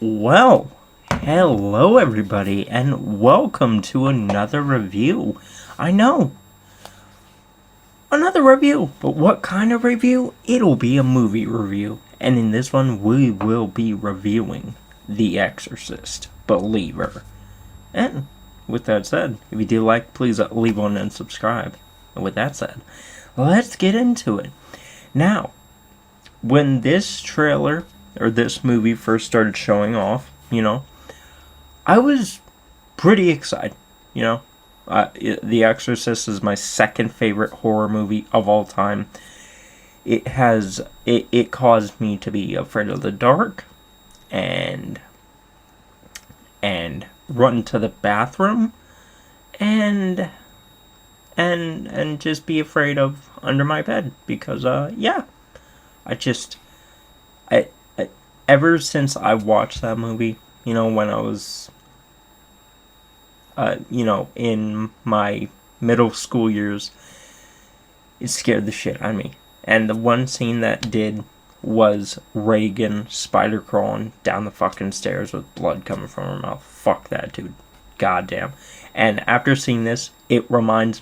Well, hello everybody, and welcome to another review. I know, another review, but what kind of review? It'll be a movie review, and in this one we will be reviewing The Exorcist Believer. And with that said, if you do like, please leave one and subscribe. And with that said, let's get into it. Now, when this trailer or this movie first started showing off, I was pretty excited. The Exorcist is my second favorite horror movie of all time. It caused me to be afraid of the dark, and run to the bathroom, and just be afraid of under my bed because I just I ever since I watched that movie, when I was, in my middle school years, it scared the shit out of me. And the one scene that did was Reagan spider crawling down the fucking stairs with blood coming from her mouth. Fuck that, dude. Goddamn. And after seeing this, it brings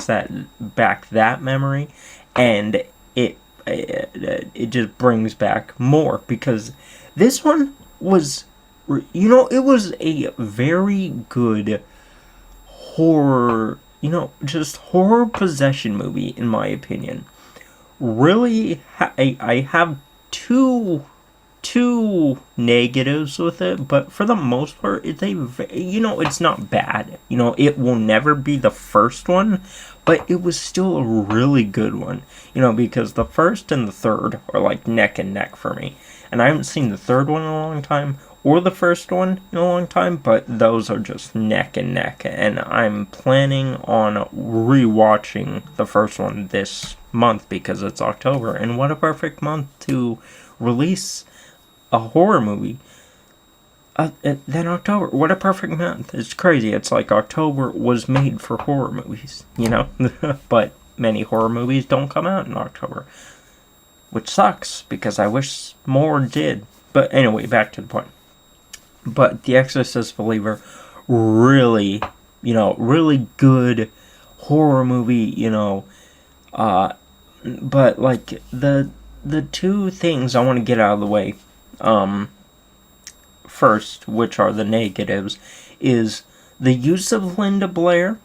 that memory, and it just brings back more, because this one was, it was a very good horror, just horror possession movie, in my opinion. Really, I have two negatives with it, but for the most part, it's not bad. It will never be the first one, but it was still a really good one. Because the first and the third are like neck and neck for me, and I haven't seen the third one in a long time, or the first one in a long time, but those are just neck and neck, and I'm planning on rewatching the first one this month because it's October, and what a perfect month to release a horror movie. Then October, what a perfect month. It's crazy. It's like October was made for horror movies, but many horror movies don't come out in October, which sucks because I wish more did. But anyway, back to the point. But The Exorcist Believer, really, really good horror movie, but like the two things I want to get out of the way, first, which are the negatives, is the use of Linda Blair.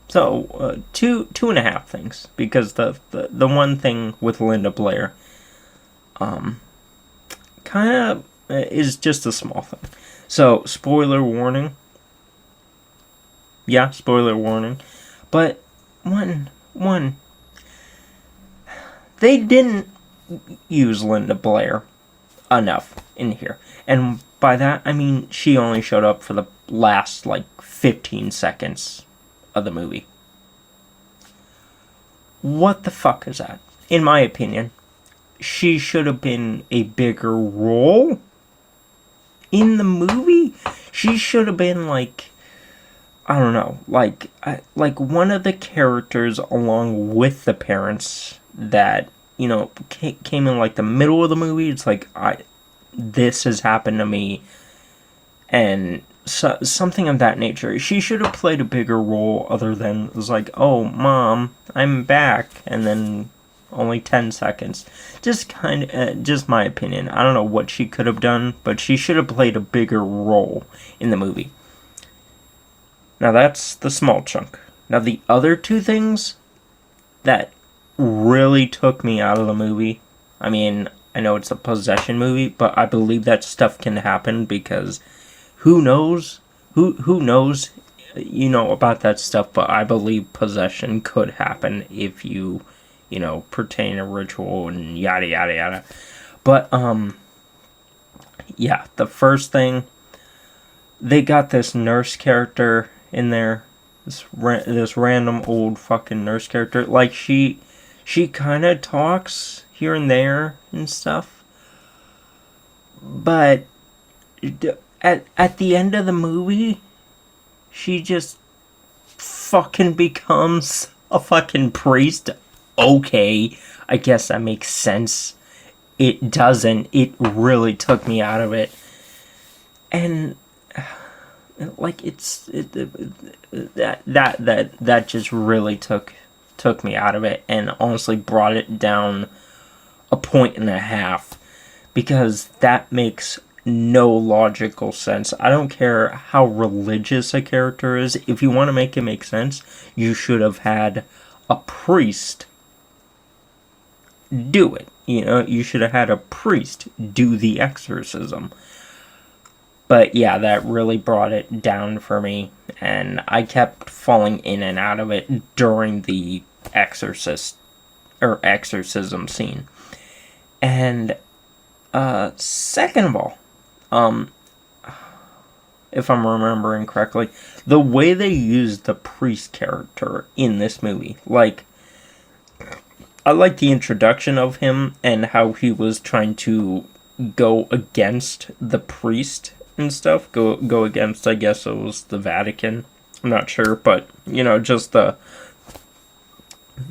So, two and a half things, because the one thing with Linda Blair, kind of is just a small thing. So, spoiler warning. Yeah, spoiler warning. But one, they didn't use Linda Blair enough in here. And by that, I mean she only showed up for the last, 15 seconds of the movie. What the fuck is that? In my opinion, she should have been a bigger role in the movie. She should have been, I don't know, like one of the characters along with the parents that, came in, the middle of the movie. It's like, this has happened to me, and something of that nature. She should have played a bigger role, other than it was like, oh, Mom, I'm back, and then only 10 seconds. Just just my opinion. I don't know what she could have done, but she should have played a bigger role in the movie. Now that's the small chunk. Now the other two things that really took me out of the movie, I mean, I know it's a possession movie, but I believe that stuff can happen, because who knows? Who knows, about that stuff, but I believe possession could happen if you, pertain a ritual and yada yada yada. But, yeah, the first thing, they got this nurse character in there, this random old fucking nurse character. Like, she kind of talks here and there and stuff, but at the end of the movie, she just fucking becomes a fucking priest. Okay, I guess that makes sense. It doesn't. It really took me out of it. And like that just really took me out of it, and honestly brought it down a point and a half, because that makes no logical sense. I don't care how religious a character is. If you want to make it make sense, you should have had a priest do it. You know, you should have had a priest do the exorcism. But yeah, that really brought it down for me, and I kept falling in and out of it during the exorcism scene. And second of all, if I'm remembering correctly, the way they used the priest character in this movie, like, I like the introduction of him and how he was trying to go against the priest and stuff. Go against, I guess it was the Vatican. I'm not sure, but you know, just the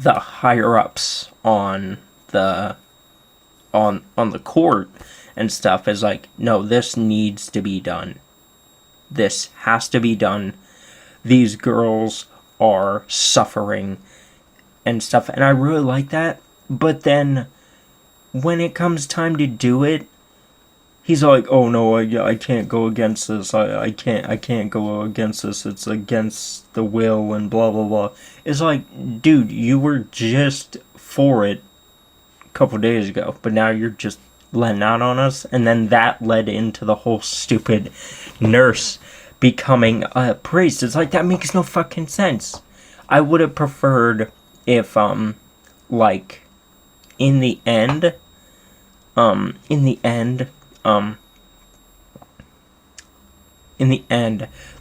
higher ups on the court and stuff is like, no, this needs to be done. This has to be done. These girls are suffering and stuff, and I really like that. But then when it comes time to do it, he's like, oh no, I can't go against this. I can't go against this. It's against the will and blah blah blah. It's like, dude, you were just for it a couple days ago, but now you're just letting out on us. And then that led into the whole stupid nurse becoming a priest. It's like, that makes no fucking sense. I would have preferred if like in the end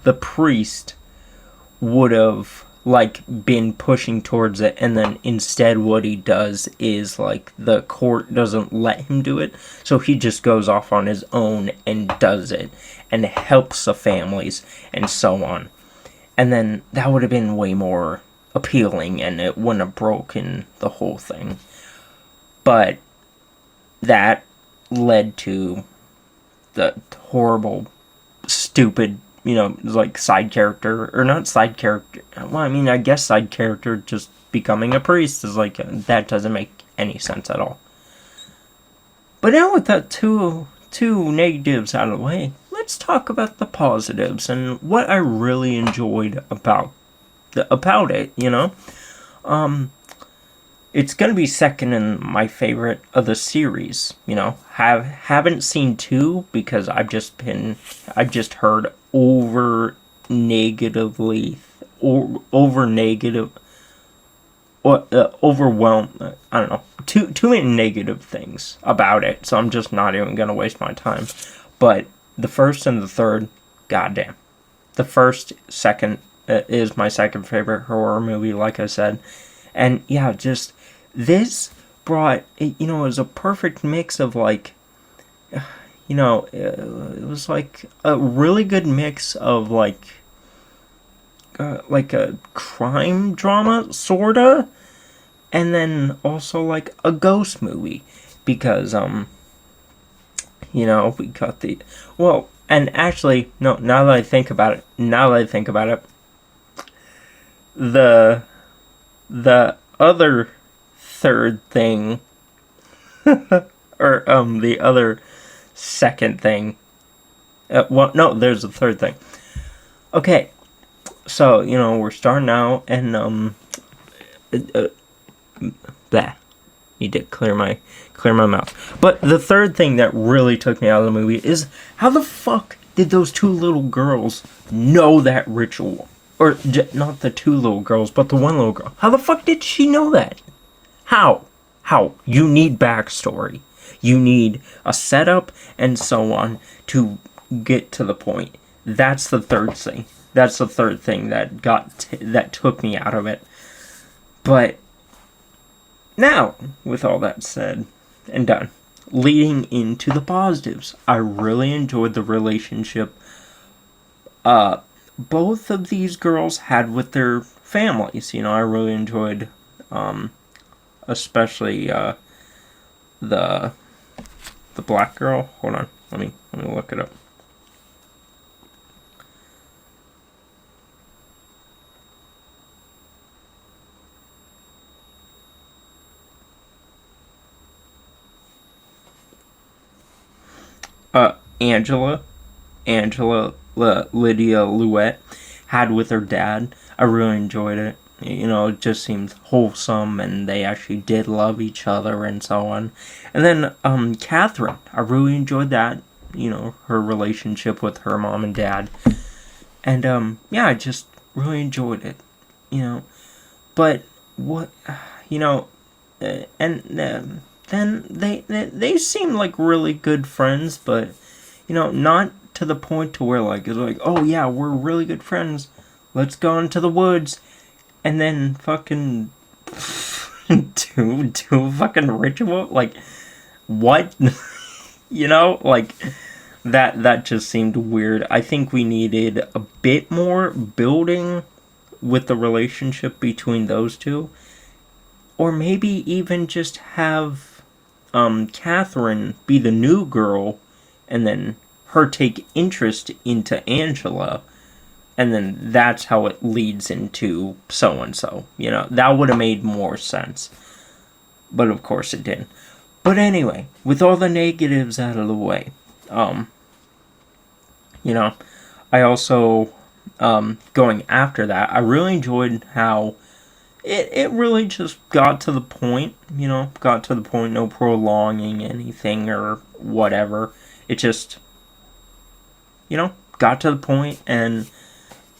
the priest would have like been pushing towards it, and then instead what he does is, like, the court doesn't let him do it, so he just goes off on his own and does it and helps the families and so on. And then that would have been way more appealing, and it wouldn't have broken the whole thing. But that led to the horrible, stupid, you know, like, side character, or not side character, well, I mean, I guess side character just becoming a priest is like, that doesn't make any sense at all. But now with that two negatives out of the way, let's talk about the positives and what I really enjoyed about it, you know? It's gonna be second in my favorite of the series, you know? Haven't seen 2 because I've just heard over negative, overwhelmed, I don't know, too many negative things about it, so I'm just not even gonna waste my time. But the first and the third, goddamn. The second is my second favorite horror movie, like I said. And yeah, just this brought, you know, it was a perfect mix of, like, you know, it was like a really good mix of, like a crime drama, sorta, and then also like a ghost movie, because you know, we got and actually, no, now that I think about it, the other third thing, or the other second thing, well, no, there's a third thing. Okay, so, you know, we're starting out, and need to clear my mouth. But the third thing that really took me out of the movie is, how the fuck did those 2 little girls know that ritual? Or, not the 2 little girls, but the 1 little girl. How the fuck did she know that? How? You need backstory. You need a setup and so on to get to the point. That's the third thing. That's the third thing that took me out of it. But now, with all that said and done, leading into the positives, I really enjoyed the relationship both of these girls had with their families. You know, I really enjoyed, especially the black girl. Hold on, let me look it up. Angela, Lydia Louette had with her dad. I really enjoyed it. You know, it just seemed wholesome, and they actually did love each other and so on. And then Catherine, I really enjoyed that. You know, her relationship with her mom and dad, and yeah, I just really enjoyed it. You know, but what, you know, and then they seem like really good friends, but you know, not to the point to where like it's like, oh yeah, we're really good friends. Let's go into the woods, and then fucking do a fucking ritual. Like what? You know, like that just seemed weird. I think we needed a bit more building with the relationship between those two, or maybe even just have Catherine be the new girl, and then her take interest into Angela, and then that's how it leads into so and so. You know, that would have made more sense. But of course it didn't. But anyway, with all the negatives out of the way, you know, I also, going after that, I really enjoyed how it really just got to the point, you know, no prolonging anything or whatever. It just, you know, got to the point, and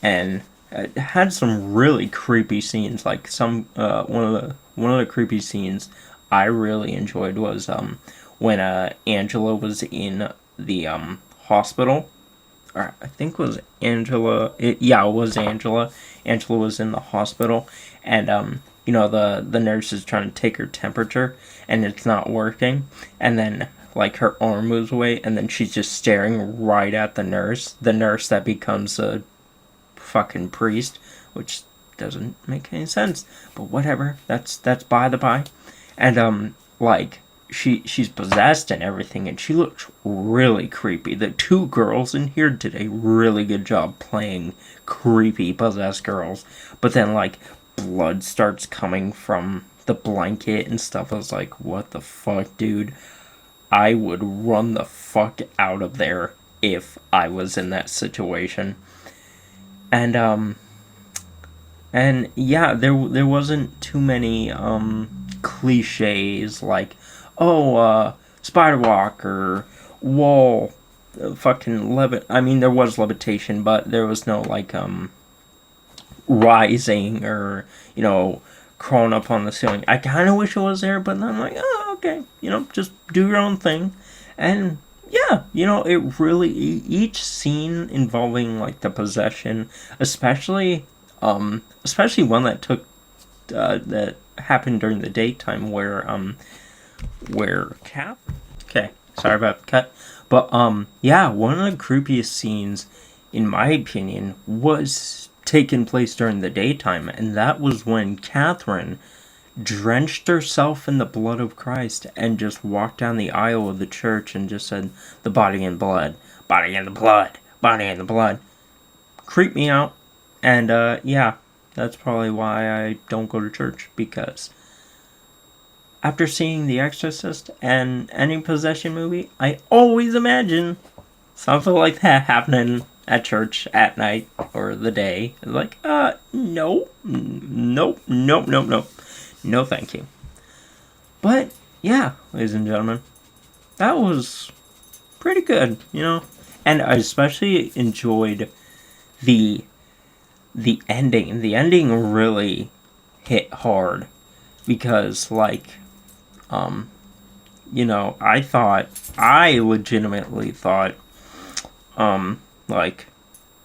it had some really creepy scenes. Like one of the creepy scenes I really enjoyed was when Angela was in the hospital. Or I think it was Angela. It was Angela. Angela was in the hospital, and you know, the nurse is trying to take her temperature, and it's not working. And then like her arm moves away, and then she's just staring right at the nurse. The nurse that becomes a fucking priest, which doesn't make any sense. But whatever. That's by the by. And like she's possessed and everything, and she looks really creepy. The two girls in here did a really good job playing creepy possessed girls. But then like blood starts coming from the blanket and stuff. I was like, what the fuck, dude? I would run the fuck out of there if I was in that situation. And yeah, there wasn't too many cliches like, oh, spider walk or wall, fucking levit. I mean, there was levitation, but there was no like rising or, you know, crawling up on the ceiling. I kind of wish it was there, but I'm like, oh, okay, you know, just do your own thing. And yeah, you know, it really, each scene involving like the possession, especially one that took that happened during the daytime where Cap. Okay, sorry about the cut, but yeah, one of the creepiest scenes, in my opinion, was taking place during the daytime, and that was when Catherine drenched herself in the blood of Christ and just walked down the aisle of the church and just said, "The body and blood, body and the blood, body and the blood." Creeped me out, and yeah, that's probably why I don't go to church, because after seeing The Exorcist and any possession movie, I always imagine something like that happening at church at night or the day. Like, no, nope, nope, nope, nope. No, thank you. But, yeah, ladies and gentlemen, that was pretty good, you know? And I especially enjoyed the ending. The ending really hit hard. Because, like, you know, I legitimately thought, like,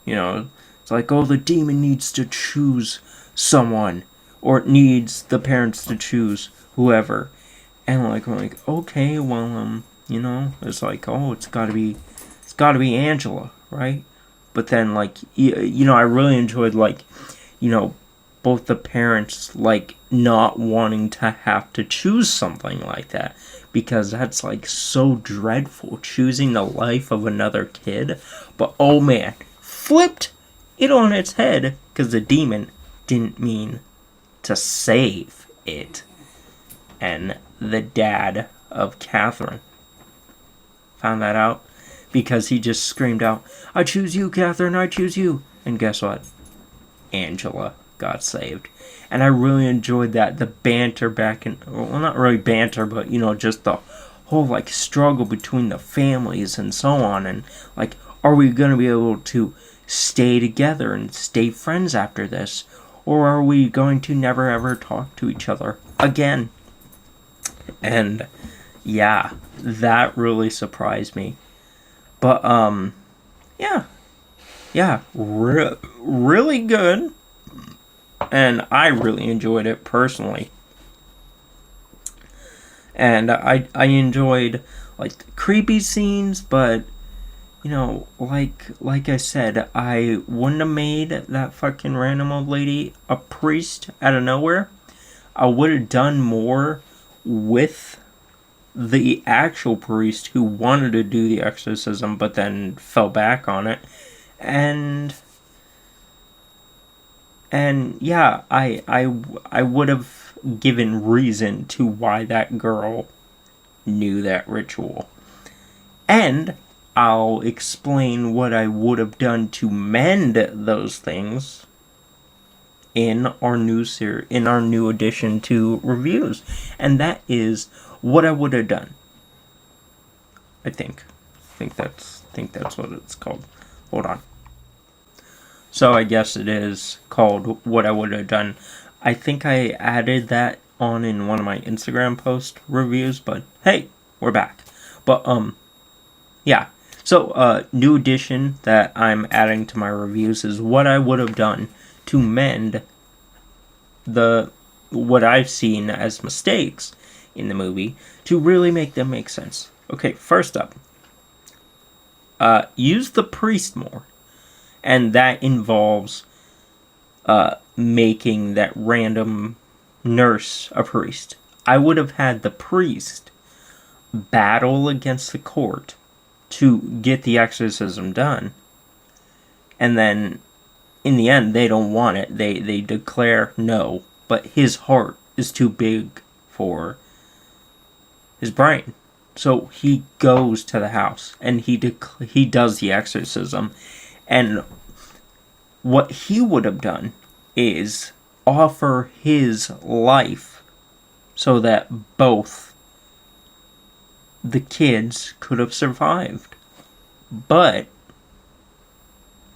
you know, it's like, oh, the demon needs to choose someone, or it needs the parents to choose whoever. And like, I'm like, okay, well, you know, it's like, oh, it's gotta be Angela, right? But then, like, you know, I really enjoyed, like, you know, both the parents, like, not wanting to have to choose something like that, because that's, like, so dreadful, choosing the life of another kid. But, oh man, flipped it on its head, because the demon didn't mean to save it. And the dad of Catherine found that out. because he just screamed out, "I choose you, Catherine, I choose you." And guess what? Angela got saved. And I really enjoyed that. The banter back and, well, not really banter, but, just the whole, like, struggle between the families and so on. And, like, are we going to be able to stay together and stay friends after this? Or are we going to never ever talk to each other again? And, yeah, that really surprised me. But, yeah, really good. And I really enjoyed it personally. And I enjoyed, like, the creepy scenes, but, like I said, I wouldn't have made that fucking random old lady a priest out of nowhere. I would have done more with the actual priest who wanted to do the exorcism, but then fell back on it. And yeah, I would have given reason to why that girl knew that ritual. And I'll explain what I would have done to mend those things in our new addition to reviews. And that is what I would have done. I think that's what it's called. Hold on. So I guess it is called What I Would Have Done. I think I added that on in one of my Instagram post reviews, but hey, we're back. But, yeah. So, new addition that I'm adding to my reviews is what I would have done to mend what I've seen as mistakes in the movie to really make them make sense. Okay, first up, use the priest more. And that involves making that random nurse a priest. I would have had the priest battle against the court to get the exorcism done. And then, in the end, they don't want it. They declare no. But his heart is too big for his brain. So he goes to the house and he does the exorcism. And what he would have done is offer his life so that both the kids could have survived. But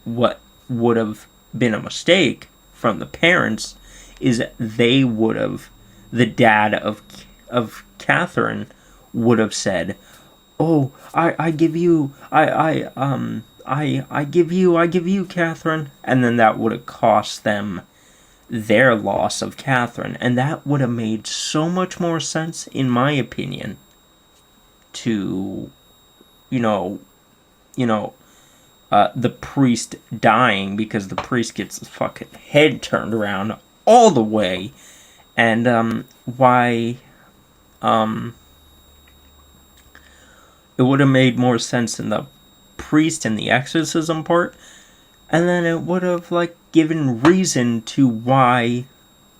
what would have been a mistake from the parents is that the dad of Catherine would have said, "Oh, I give you, I give you, Catherine." And then that would have cost them their loss of Catherine. And that would have made so much more sense, in my opinion, to, the priest dying, because the priest gets his fucking head turned around all the way. And, why, it would have made more sense in the priest and the exorcism part, and then it would have, like, given reason to why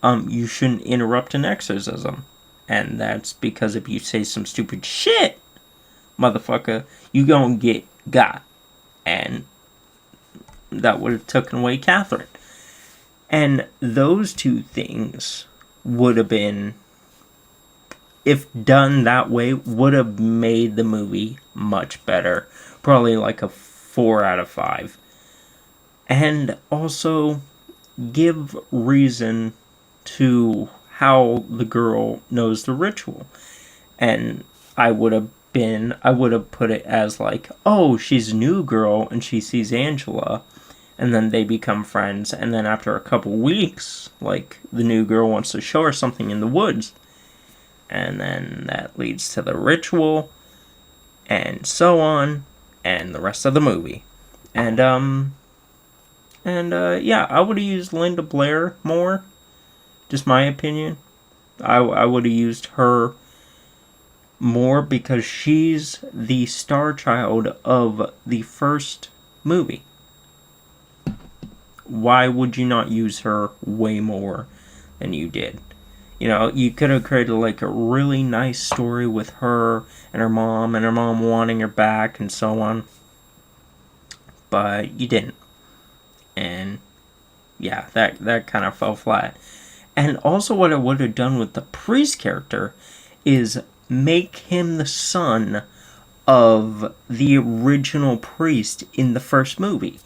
you shouldn't interrupt an exorcism. And that's because if you say some stupid shit, motherfucker, you gonna get got. And that would have taken away Catherine. And those two things would have been, if done that way, would have made the movie much better. Probably like a 4 out of 5. And also give reason to how the girl knows the ritual. And I would have put it as like, oh, she's a new girl and she sees Angela, and then they become friends, and then after a couple weeks, like, the new girl wants to show her something in the woods, and then that leads to the ritual, and so on, and the rest of the movie. And yeah, I would have used Linda Blair more, just my opinion. I would have used her more because she's the star child of the first movie. Why would you not use her way more than you did? You could have created like a really nice story with her and her mom wanting her back and so on. but you didn't. And yeah, that kind of fell flat. And also what I would have done with the priest character is make him the son of the original priest in the first movie.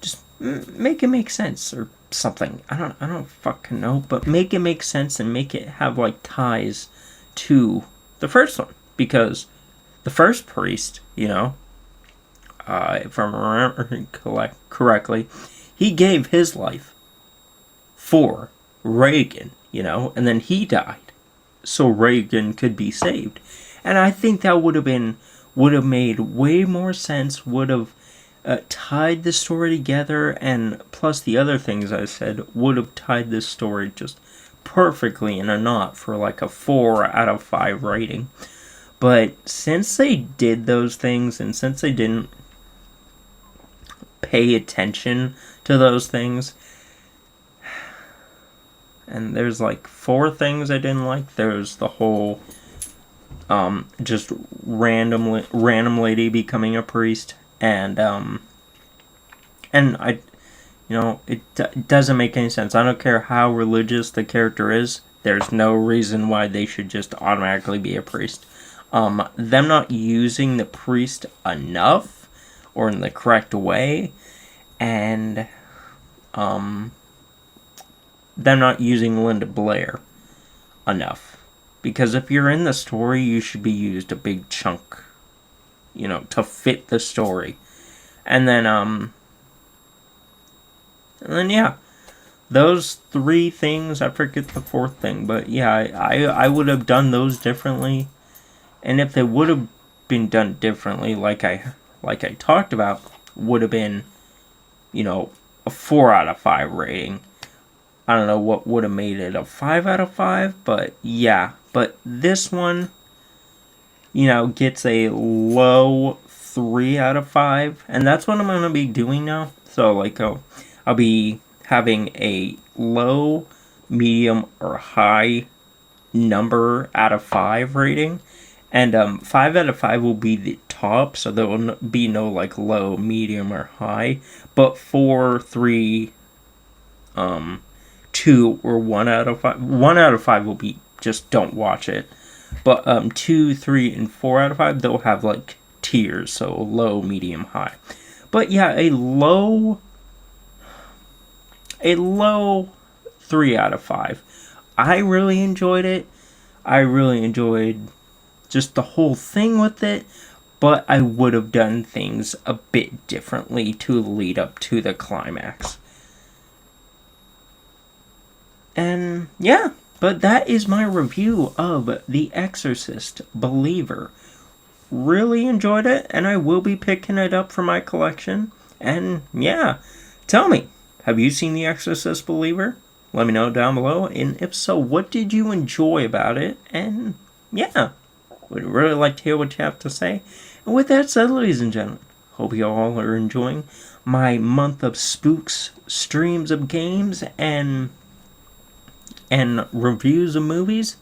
Just make it make sense or something. I don't fucking know, but make it make sense and make it have like ties to the first one, because the first priest, if I'm remembering correctly, he gave his life for Regan, and then he died so Regan could be saved. And I think that would have made way more sense, would have tied the story together, and plus the other things I said would have tied this story just perfectly in a knot for like a 4 out of 5 rating. But since they did those things, and since they didn't pay attention to those things, and there's like 4 things I didn't like. There's the whole just random lady becoming a priest, and it doesn't make any sense. I don't care how religious the character is. There's no reason why they should just automatically be a priest. Them not using the priest enough or in the correct way, and them not using Linda Blair enough. Because if you're in the story, you should be used a big chunk, to fit the story. And then yeah, those 3 things, I forget the 4th thing, but yeah, I would have done those differently. And if they would have been done differently, like I talked about, would have been, a 4 out of 5 rating. I don't know what would have made it a 5 out of 5, but yeah. But this one, gets a low 3 out of 5, and that's what I'm going to be doing now. So, I'll be having a low, medium, or high number out of 5 rating, and 5 out of 5 will be the top, so there will be no, low, medium, or high, but 4, 3, 2, or 1 out of 5. 1 out of 5 will be just don't watch it. But 2, 3, and 4 out of 5, they'll have tiers, so low, medium, high. But yeah, a low 3 out of 5. I really enjoyed it. I really enjoyed just the whole thing with it, but I would have done things a bit differently to lead up to the climax. And yeah, but that is my review of The Exorcist Believer. Really enjoyed it, and I will be picking it up for my collection. And yeah, tell me, have you seen The Exorcist Believer? Let me know down below, and if so, what did you enjoy about it? And yeah, would really like to hear what you have to say. And with that said, ladies and gentlemen, hope you all are enjoying my month of spooks, streams of games, and reviews of movies.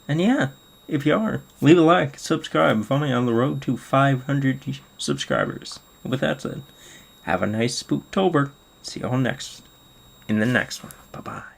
And yeah, if you are, leave a like, subscribe, follow me on the road to 500 subscribers. With that said, have a nice Spooktober. See you all in the next one. Bye-bye.